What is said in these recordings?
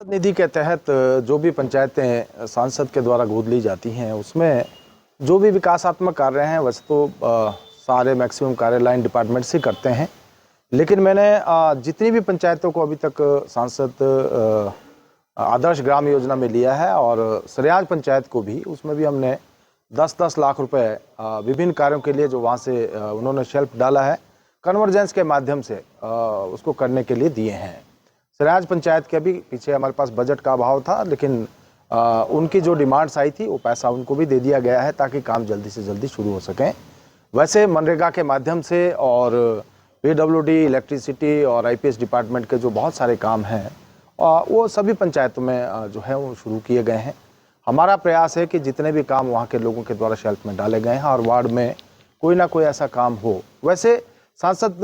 निधि के तहत जो भी पंचायतें सांसद के द्वारा गोद ली जाती हैं, उसमें जो भी विकासात्मक कार्य हैं वैसे तो सारे मैक्सिमम कार्य लाइन डिपार्टमेंट से करते हैं। लेकिन मैंने जितनी भी पंचायतों को अभी तक सांसद आदर्श ग्राम योजना में लिया है और सरियाज पंचायत को भी, उसमें भी हमने 10-10 लाख रुपए विभिन्न कार्यों के लिए जो वहाँ से उन्होंने शेल्फ डाला है, कन्वर्जेंस के माध्यम से उसको करने के लिए दिए हैं। सरियाज पंचायत के भी पीछे हमारे पास बजट का अभाव था, लेकिन उनकी जो डिमांड्स आई थी वो पैसा उनको भी दे दिया गया है ताकि काम जल्दी से जल्दी शुरू हो सकें। वैसे मनरेगा के माध्यम से और पीडब्ल्यूडी, इलेक्ट्रिसिटी और आईपीएस डिपार्टमेंट के जो बहुत सारे काम हैं वो सभी पंचायतों में जो है वो शुरू किए गए हैं। हमारा प्रयास है कि जितने भी काम वहाँ के लोगों के द्वारा शेल्फ में डाले गए हैं और वार्ड में कोई ना कोई ऐसा काम हो। वैसे सांसद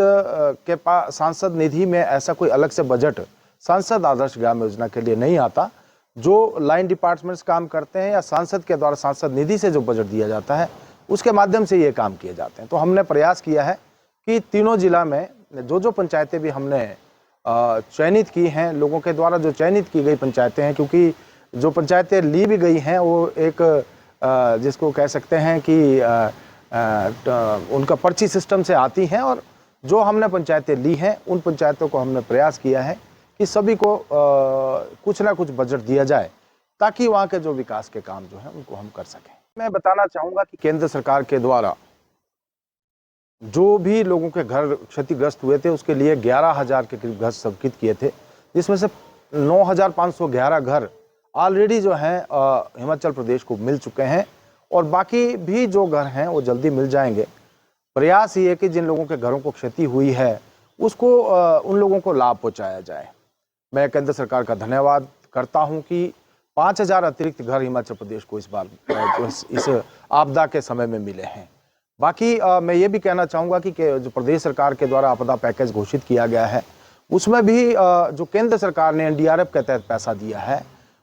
के पास सांसद निधि में ऐसा कोई अलग से बजट सांसद आदर्श ग्राम योजना के लिए नहीं आता। जो लाइन डिपार्टमेंट्स काम करते हैं या सांसद के द्वारा सांसद निधि से जो बजट दिया जाता है उसके माध्यम से ये काम किए जाते हैं। तो हमने प्रयास किया है कि तीनों जिला में जो पंचायतें भी हमने चयनित की हैं, लोगों के द्वारा जो चयनित की गई पंचायतें हैं, क्योंकि जो पंचायतें ली भी गई हैं वो एक जिसको कह सकते हैं कि उनका पर्ची सिस्टम से आती हैं, और जो हमने पंचायतें ली हैं उन पंचायतों को हमने प्रयास किया है कि सभी को कुछ ना कुछ बजट दिया जाए ताकि वहाँ के जो विकास के काम जो हैं उनको हम कर सकें। मैं बताना चाहूँगा कि केंद्र सरकार के द्वारा जो भी लोगों के घर क्षतिग्रस्त हुए थे उसके लिए 11,000 के करीब घर स्वीकृत किए थे, जिसमें से 9,511 घर ऑलरेडी जो हैं हिमाचल प्रदेश को मिल चुके हैं और बाकी भी जो घर हैं वो जल्दी मिल जाएंगे। प्रयास ये है कि जिन लोगों के घरों को क्षति हुई है उसको उन लोगों को लाभ पहुंचाया जाए। मैं केंद्र सरकार का धन्यवाद करता हूं कि 5,000 अतिरिक्त घर हिमाचल प्रदेश को इस बार इस आपदा के समय में मिले हैं। बाकी मैं ये भी कहना चाहूँगा कि जो प्रदेश सरकार के द्वारा आपदा पैकेज घोषित किया गया है उसमें भी जो केंद्र सरकार ने एनडीआरएफ के तहत पैसा दिया है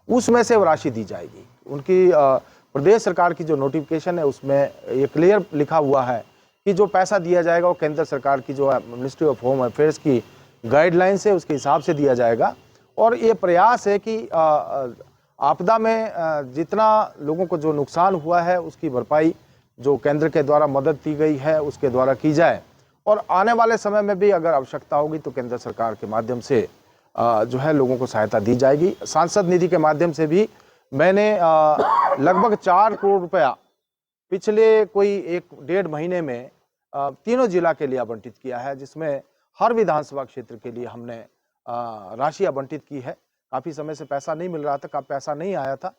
उसमें से वो राशि दी जाएगी। उनकी प्रदेश सरकार की जो नोटिफिकेशन है उसमें ये क्लियर लिखा हुआ है कि जो पैसा दिया जाएगा वो केंद्र सरकार की जो मिनिस्ट्री ऑफ होम अफेयर्स की गाइडलाइंस है उसके हिसाब से दिया जाएगा। और ये प्रयास है कि आपदा में जितना लोगों को जो नुकसान हुआ है उसकी भरपाई जो केंद्र के द्वारा मदद दी गई है उसके द्वारा की जाए, और आने वाले समय में भी अगर आवश्यकता होगी तो केंद्र सरकार के माध्यम से जो है लोगों को सहायता दी जाएगी। सांसद निधि के माध्यम से भी मैंने लगभग 4 करोड़ रुपया पिछले कोई 1-1.5 महीने में तीनों जिला के लिए आवंटित किया है, जिसमें हर विधानसभा क्षेत्र के लिए हमने राशि आवंटित की है। काफ़ी समय से पैसा नहीं मिल रहा था, पैसा नहीं आया था,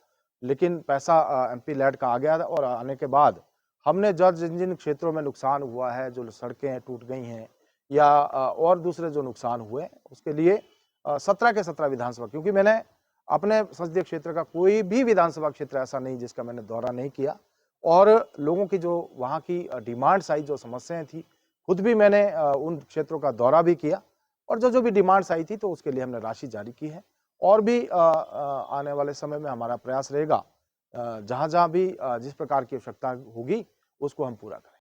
लेकिन पैसा एमपी लैड का आ गया था और आने के बाद हमने जिन जिन क्षेत्रों में नुकसान हुआ है, जो सड़कें टूट गई हैं या और दूसरे जो नुकसान हुए उसके लिए 17 के 17 विधानसभा, क्योंकि मैंने अपने संसदीय क्षेत्र का कोई भी विधानसभा क्षेत्र ऐसा नहीं जिसका मैंने दौरा नहीं किया, और लोगों की जो वहाँ की डिमांड्स आई, जो समस्याएं थी, खुद भी मैंने उन क्षेत्रों का दौरा भी किया और जो भी डिमांड्स आई थी तो उसके लिए हमने राशि जारी की है। और भी आने वाले समय में हमारा प्रयास रहेगा जहाँ जहाँ भी जिस प्रकार की आवश्यकता होगी उसको हम पूरा करें।